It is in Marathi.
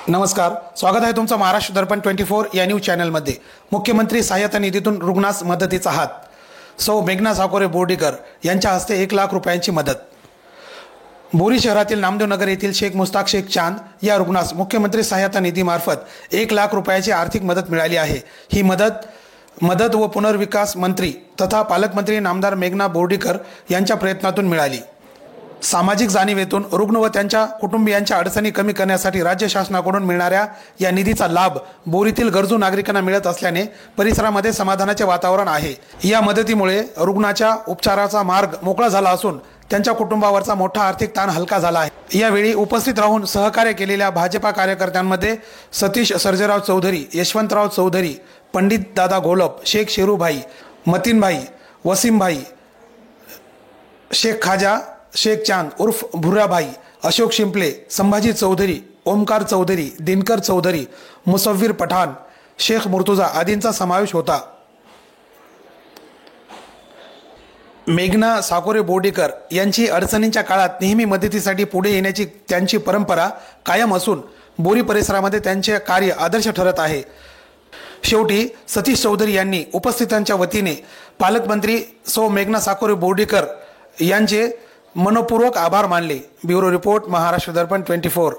नमस्कार, स्वागत आहे तुमचं महाराष्ट्र दर्पण 24 या न्यूज चॅनलमध्ये। मुख्यमंत्री सहायता निधीतून रुग्णास मदतीचा हात। सौ मेघना साकोरे बोर्डीकर यांच्या हस्ते 1 लाख रुपयांची मदत। बोरी शहरातील नामदेव नगर येथील शेख मुस्ताक शेख चांद या रुग्णास मुख्यमंत्री सहायता निधीमार्फत 1 लाख रुपयाची आर्थिक मदत मिळाली आहे। ही मदत व पुनर्विकास मंत्री तथा पालकमंत्री नामदार मेघना बोर्डीकर यांच्या प्रयत्नातून मिळाली। सामाजिक जाणीवेतून रुग्ण व त्यांच्या कुटुंबियांच्या अडचणी कमी करण्यासाठी राज्य शासनाकडून मिळणाऱ्या या निधीचा लाभ बोरीतील गरजू नागरिकांना मिळत असल्याने परिसरामध्ये समाधानाचे वातावरण आहे। या मदतीमुळे रुग्णाच्या उपचाराचा मार्ग मोकळा झाला असून त्यांच्या कुटुंबावरचा मोठा आर्थिक ताण हलका झाला आहे। यावेळी उपस्थित राहून सहकार्य केलेल्या भाजपा कार्यकर्त्यांमध्ये सतीश सर्जेराव चौधरी, यशवंतराव चौधरी, पंडित दादा घोलप, शेख शेरूभाई, मतीनभाई, वसीमभाई, शेख खाजा, शेख चांद उर्फ भुर्राभाई, अशोक शिंपले, संभाजी चौधरी, ओमकार चौधरी, दिनकर चौधरी, मुसव्विर पठाण, शेख मुर्तुजा आदींचा समावेश होता। मेघना साकोरे बोर्डीकर यांची अडचणींच्या काळात नेहमी मदतीसाठी पुढे येण्याची त्यांची परंपरा कायम असून बोरी परिसरामध्ये त्यांचे कार्य आदर्श ठरत आहे। शेवटी सतीश चौधरी यांनी उपस्थितांच्या वतीने पालकमंत्री सौ मेघना साकोरे बोर्डीकर यांचे मनपूर्वक आभार मानले। ब्युरो रिपोर्ट, महाराष्ट्र दर्पण 24।